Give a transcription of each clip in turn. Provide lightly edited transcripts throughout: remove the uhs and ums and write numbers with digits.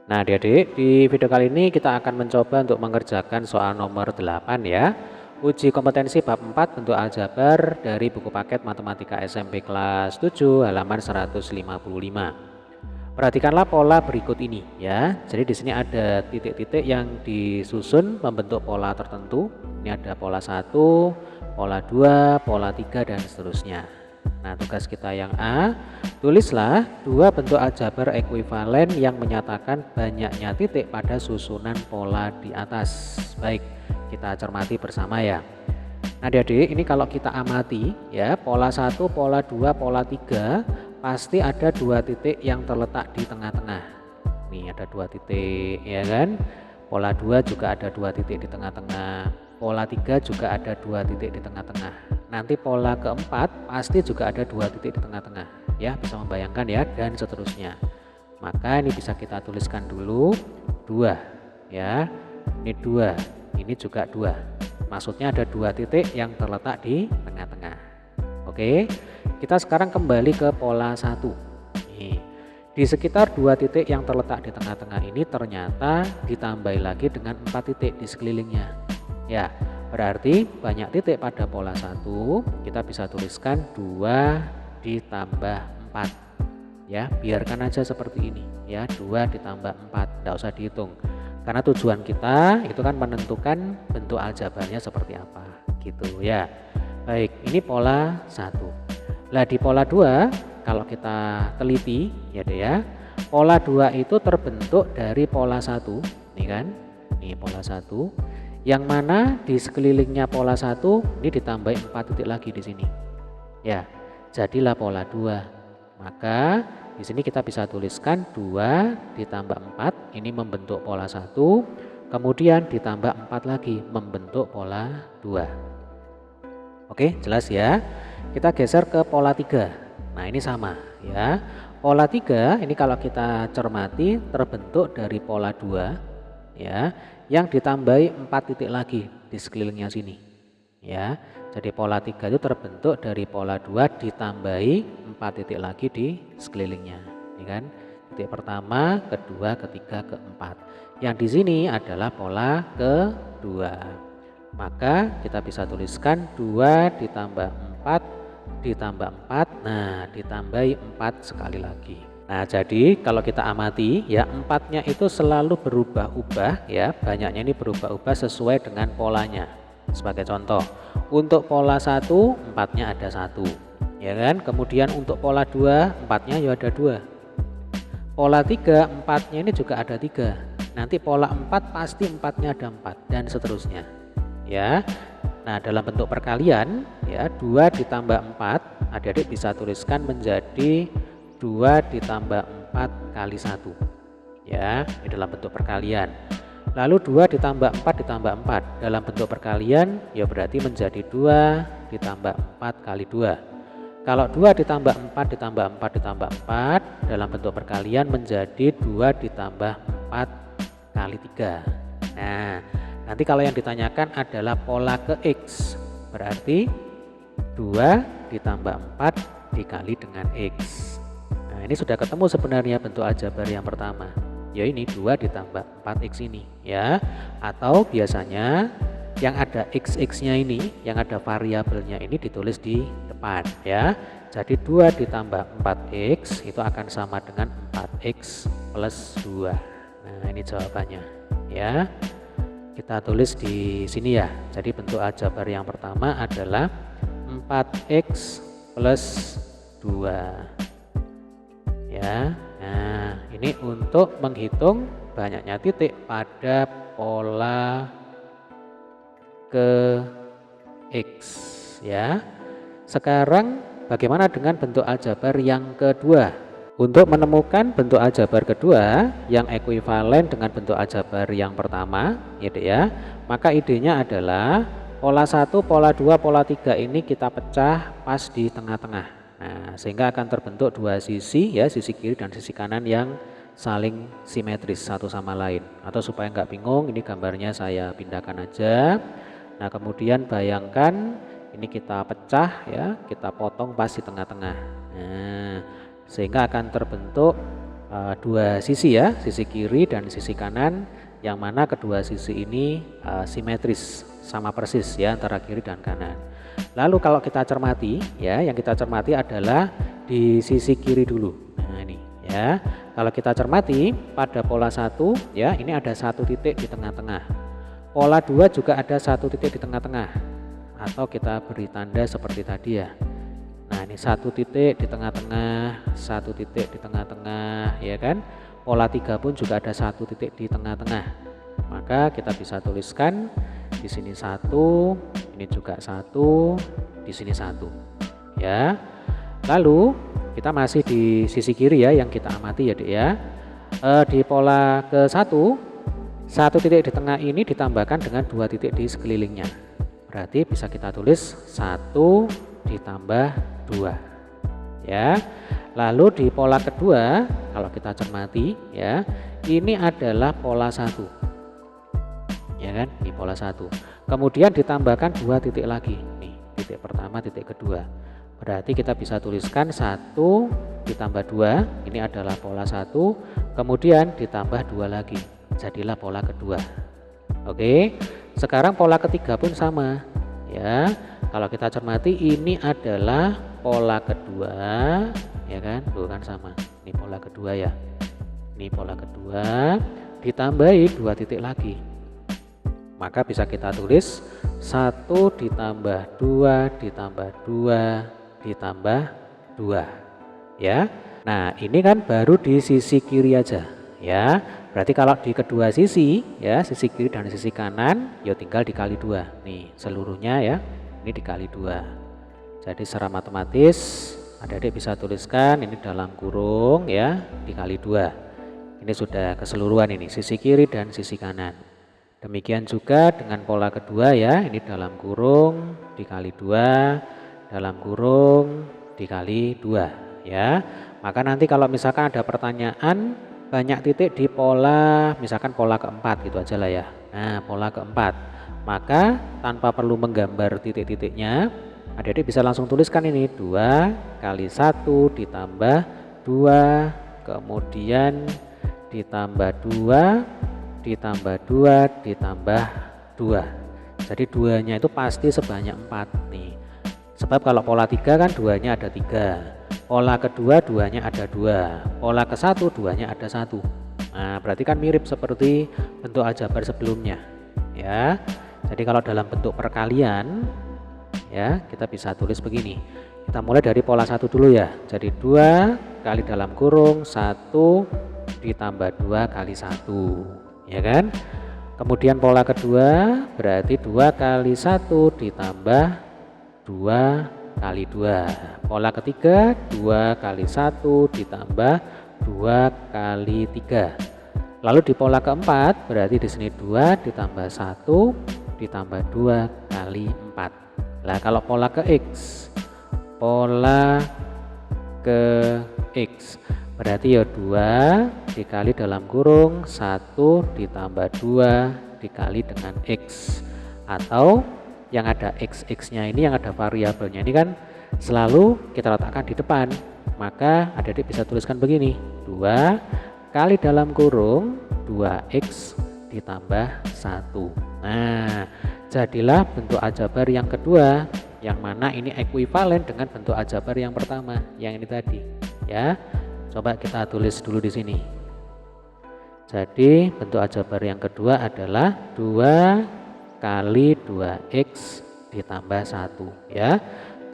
Nah, adik-adik, di video kali ini kita akan mencoba untuk mengerjakan soal nomor 8 ya. Uji kompetensi bab 4 bentuk aljabar dari buku paket Matematika SMP kelas 7 halaman 155. Perhatikanlah pola berikut ini ya. Jadi di sini ada titik-titik yang disusun membentuk pola tertentu. Ini ada pola 1, pola 2, pola 3 dan seterusnya. Nah, tugas kita yang A, tulislah dua bentuk aljabar ekuivalen yang menyatakan banyaknya titik pada susunan pola di atas. Baik, kita cermati bersama ya. Nah, adik-adik, ini kalau kita amati ya, pola 1, pola 2, pola 3 pasti ada dua titik yang terletak di tengah-tengah. Nih ada dua titik ya kan. Pola 2 juga ada dua titik di tengah-tengah. Pola 3 juga ada dua titik di tengah-tengah. Nanti pola keempat pasti juga ada dua titik di tengah-tengah. Ya, bisa membayangkan ya, dan seterusnya. Maka ini bisa kita tuliskan dulu 2 ya. Ini 2, ini juga 2. Maksudnya ada dua titik yang terletak di tengah-tengah. Oke, kita sekarang kembali ke pola 1. Nih, di sekitar dua titik yang terletak di tengah-tengah ini ternyata ditambah lagi dengan 4 titik di sekelilingnya. Ya, berarti banyak titik pada pola 1. Kita bisa tuliskan 2 ditambah 4. Ya, biarkan aja seperti ini ya, 2 ditambah 4, tidak usah dihitung. Karena tujuan kita itu kan menentukan bentuk aljabarnya seperti apa gitu ya. Baik, ini pola 1. Nah, di pola 2 kalau kita teliti ya deh ya, pola 2 itu terbentuk dari pola 1 nih kan. Nih pola 1 yang mana di sekelilingnya pola 1 ini ditambahin 4 titik lagi di sini. Ya, jadilah pola 2. Maka di sini kita bisa tuliskan 2 ditambah 4 ini membentuk pola 1, kemudian ditambah 4 lagi membentuk pola 2. Oke, jelas ya. Kita geser ke pola 3. Nah, ini sama ya. Pola 3 ini kalau kita cermati terbentuk dari pola 2 ya, yang ditambahi 4 titik lagi di sekelilingnya sini. Ya. Jadi pola 3 itu terbentuk dari pola 2 ditambahi 4 titik lagi di sekelilingnya, ya kan? Titik pertama, kedua, ketiga, keempat. Yang di sini adalah pola kedua. Maka kita bisa tuliskan 2 ditambah 4 ditambah 4, nah ditambahi 4 sekali lagi. Nah, jadi kalau kita amati ya, 4-nya itu selalu berubah-ubah ya, banyaknya ini berubah-ubah sesuai dengan polanya. Sebagai contoh, untuk pola 1 4-nya ada 1 ya kan. Kemudian untuk pola 2 4-nya ya ada 2. Pola 3 4-nya ini juga ada 3. Nanti pola 4 pasti 4-nya ada 4 dan seterusnya ya. Nah, dalam bentuk perkalian ya, 2 ditambah 4 adik-adik bisa tuliskan menjadi 2 ditambah 4 kali 1 ya, ini dalam bentuk perkalian. Lalu 2 ditambah 4 ditambah 4 dalam bentuk perkalian ya berarti menjadi 2 ditambah 4 kali 2. Kalau 2 ditambah 4 ditambah 4 ditambah 4 dalam bentuk perkalian menjadi 2 ditambah 4 kali 3. Nah, nanti kalau yang ditanyakan adalah pola ke X, berarti 2 ditambah 4 dikali dengan X. Nah, ini sudah ketemu sebenarnya bentuk aljabar yang pertama. Ya ini 2 ditambah 4x ini ya. Atau biasanya yang ada x-nya ini, yang ada variabelnya ini ditulis di depan ya. Jadi 2 ditambah 4x itu akan sama dengan 4x plus 2. Nah, ini jawabannya ya. Kita tulis di sini ya. Jadi bentuk aljabar yang pertama adalah 4x plus 2 ya. Nah, ini untuk menghitung banyaknya titik pada pola ke X ya. Sekarang bagaimana dengan bentuk aljabar yang kedua? Untuk menemukan bentuk aljabar kedua yang ekuivalen dengan bentuk aljabar yang pertama ya, maka idenya adalah pola 1, pola 2, pola 3 ini kita pecah pas di tengah-tengah. Nah, sehingga akan terbentuk dua sisi ya, sisi kiri dan sisi kanan yang saling simetris satu sama lain. Atau supaya nggak bingung, ini gambarnya saya pindahkan aja. Nah, kemudian bayangkan ini kita pecah ya, kita potong pas di tengah-tengah. Nah, sehingga akan terbentuk dua sisi ya, sisi kiri dan sisi kanan, yang mana kedua sisi ini simetris, sama persis ya antara kiri dan kanan. Lalu kalau kita cermati ya, yang kita cermati adalah di sisi kiri dulu. Nah ini ya, kalau kita cermati pada pola 1 ya, ini ada satu titik di tengah-tengah. Pola 2 juga ada satu titik di tengah-tengah, atau kita beri tanda seperti tadi ya. Nah ini satu titik di tengah-tengah, satu titik di tengah-tengah ya kan. Pola 3 pun juga ada satu titik di tengah-tengah. Maka kita bisa tuliskan di sini 1, ini juga 1, di sini 1 ya. Lalu kita masih di sisi kiri ya, yang kita amati ya Dek ya. Di pola ke 1, satu titik di tengah ini ditambahkan dengan 2 titik di sekelilingnya. Berarti bisa kita tulis 1 ditambah 2 ya. Lalu di pola kedua, kalau kita cermati ya, ini adalah pola 1 ya kan, di pola 1. Kemudian ditambahkan 2 titik lagi nih, titik pertama, titik kedua. Berarti kita bisa tuliskan 1 ditambah 2, ini adalah pola 1, kemudian ditambah 2 lagi, jadilah pola kedua. Oke, sekarang pola ketiga pun sama ya. Kalau kita cermati ini adalah pola kedua ya kan, tuh kan sama. Ini pola kedua ya. Ini pola kedua ditambahi 2 titik lagi. Maka bisa kita tulis 1 ditambah 2 ditambah 2 ditambah 2 ya. Nah ini kan baru di sisi kiri aja ya. Berarti kalau di kedua sisi ya, sisi kiri dan sisi kanan, ya tinggal dikali 2 nih seluruhnya ya. Ini dikali 2. Jadi secara matematis adik-adik bisa tuliskan ini dalam kurung ya, dikali 2. Ini sudah keseluruhan ini, sisi kiri dan sisi kanan. Demikian juga dengan pola kedua ya, ini dalam kurung dikali 2, dalam kurung dikali 2 ya. Maka nanti kalau misalkan ada pertanyaan banyak titik di pola, misalkan pola keempat gitu aja lah ya. Nah pola keempat, maka tanpa perlu menggambar titik-titiknya, adik-adik bisa langsung tuliskan ini 2 kali 1 ditambah 2, kemudian ditambah 2 ditambah 2 ditambah 2. Jadi 2-nya itu pasti sebanyak 4 nih. Sebab kalau pola 3 kan 2-nya ada 3. Pola kedua 2-nya ada 2. Pola ke 1 2-nya ada 1. Nah, berarti kan mirip seperti bentuk aljabar sebelumnya. Ya. Jadi kalau dalam bentuk perkalian ya, kita bisa tulis begini. Kita mulai dari pola 1 dulu ya. Jadi 2 kali dalam kurung 1 ditambah 2 kali 1. Ya kan? Kemudian pola kedua berarti 2 kali 1 ditambah 2 kali 2. Pola ketiga 2 kali 1 ditambah 2 kali 3. Lalu di pola keempat berarti di sini 2 ditambah 1 ditambah 2 kali 4. Nah, kalau pola ke X, pola ke X berarti ya 2 dikali dalam kurung 1 ditambah 2 dikali dengan X, atau yang ada XX-nya ini, yang ada variabelnya ini kan selalu kita letakkan di depan. Maka adik-adik bisa tuliskan begini, 2 kali dalam kurung 2X ditambah 1. Nah jadilah bentuk aljabar yang kedua, yang mana ini ekuivalen dengan bentuk aljabar yang pertama, yang ini tadi ya. Coba kita tulis dulu di sini. Jadi bentuk aljabar yang kedua adalah 2 kali 2X ditambah 1 ya.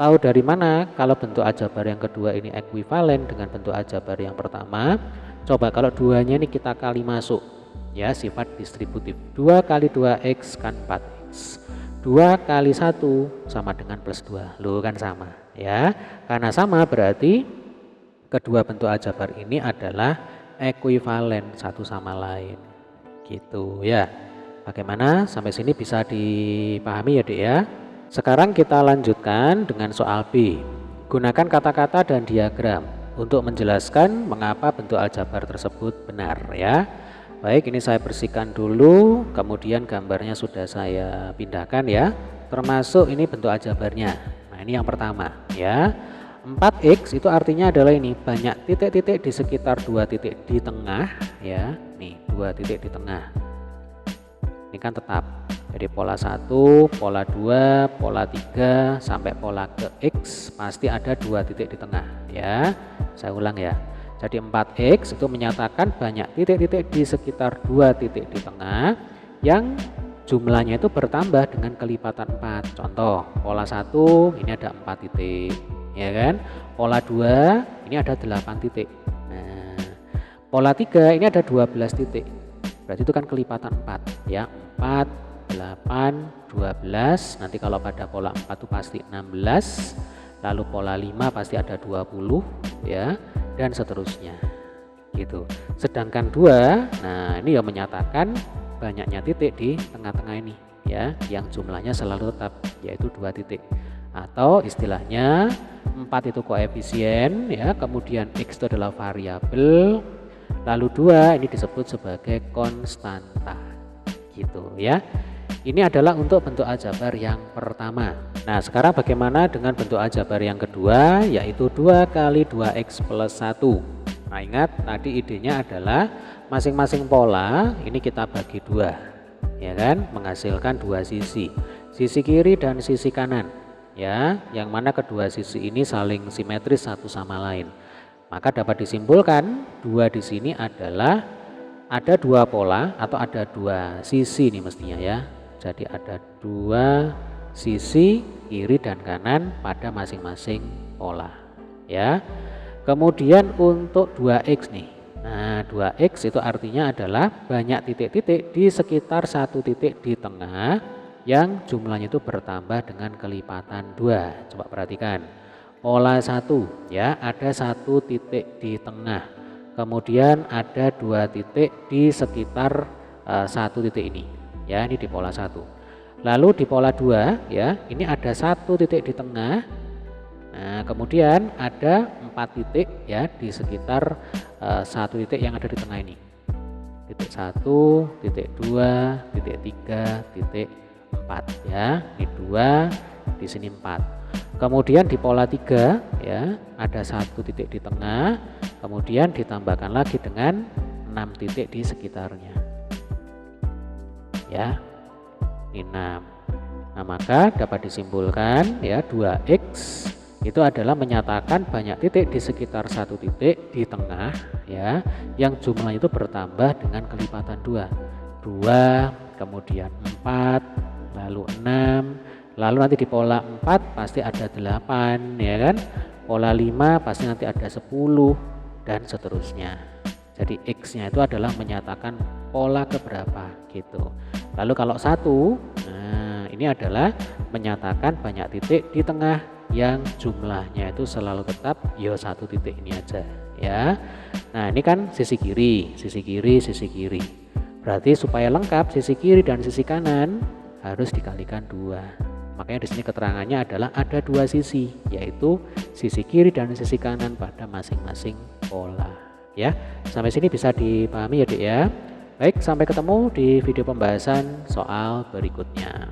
Tahu dari mana kalau bentuk aljabar yang kedua ini ekuivalen dengan bentuk aljabar yang pertama? Coba kalau 2-nya ini kita kali masuk ya, sifat distributif. 2 kali 2X kan 4X. 2 kali 1 sama dengan plus 2. Loh kan sama ya. Karena sama berarti kedua bentuk aljabar ini adalah ekuivalen satu sama lain. Gitu ya. Bagaimana? Sampai sini bisa dipahami ya Dek ya. Sekarang kita lanjutkan dengan soal B. Gunakan kata-kata dan diagram untuk menjelaskan mengapa bentuk aljabar tersebut benar ya. Baik, ini saya bersihkan dulu, kemudian gambarnya sudah saya pindahkan ya. Termasuk ini bentuk aljabarnya. Nah, ini yang pertama ya. 4x itu artinya adalah ini banyak titik-titik di sekitar 2 titik di tengah ya. Nih, 2 titik di tengah. Ini kan tetap. Jadi pola 1, pola 2, pola 3 sampai pola ke X pasti ada 2 titik di tengah ya. Saya ulang ya. Jadi 4x itu menyatakan banyak titik-titik di sekitar 2 titik di tengah yang jumlahnya itu bertambah dengan kelipatan 4. Contoh, pola 1 ini ada 4 titik, ya kan? Pola 2 ini ada 8 titik. Nah, pola 3 ini ada 12 titik. Berarti itu kan kelipatan 4, ya. 4, 8, 12. Nanti kalau pada pola 4 itu pasti 16. Lalu pola 5 pasti ada 20, ya, dan seterusnya. Gitu. Sedangkan 2, nah ini yang menyatakan banyaknya titik di tengah-tengah ini ya, yang jumlahnya selalu tetap yaitu 2 titik. Atau istilahnya 4 itu koefisien ya, kemudian X itu adalah variabel, lalu 2 ini disebut sebagai konstanta gitu ya. Ini adalah untuk bentuk aljabar yang pertama. Nah sekarang bagaimana dengan bentuk aljabar yang kedua, yaitu 2 kali 2x plus 1. Nah ingat tadi idenya adalah masing-masing pola ini kita bagi 2 ya kan, menghasilkan 2 sisi kiri dan sisi kanan ya, yang mana kedua sisi ini saling simetris satu sama lain. Maka dapat disimpulkan 2 di sini adalah ada 2 pola atau ada 2 sisi nih mestinya ya. Jadi ada 2 sisi kiri dan kanan pada masing-masing pola ya. Kemudian untuk 2x nih, nah 2x itu artinya adalah banyak titik-titik di sekitar 1 titik di tengah yang jumlahnya itu bertambah dengan kelipatan 2. Coba perhatikan pola 1 ya, ada 1 titik di tengah, kemudian ada 2 titik di sekitar 1 titik ini ya, ini di pola 1. Lalu di pola 2 ya, ini ada 1 titik di tengah. Nah kemudian ada 4 titik ya di sekitar 1 titik yang ada di tengah ini. Titik 1, titik 2, titik 3, titik 4 ya. Ini 2, di sini 4. Kemudian di pola 3 ya, ada 1 titik di tengah, kemudian ditambahkan lagi dengan 6 titik di sekitarnya. Ya. Ini 6. Nah, maka dapat disimpulkan ya 2x itu adalah menyatakan banyak titik di sekitar 1 titik di tengah ya, yang jumlahnya itu bertambah dengan kelipatan 2, kemudian 4, lalu 6, lalu nanti di pola 4 pasti ada 8 ya kan, pola 5 pasti nanti ada 10 dan seterusnya. Jadi X nya itu adalah menyatakan pola keberapa gitu. Lalu kalau 1, nah ini adalah menyatakan banyak titik di tengah yang jumlahnya itu selalu tetap ya 1 titik ini aja ya. Nah ini kan sisi kiri, sisi kiri, sisi kiri. Berarti supaya lengkap sisi kiri dan sisi kanan harus dikalikan 2. Makanya di sini keterangannya adalah ada 2 sisi, yaitu sisi kiri dan sisi kanan pada masing-masing pola ya. Sampai sini bisa dipahami ya Dek ya. Baik, sampai ketemu di video pembahasan soal berikutnya.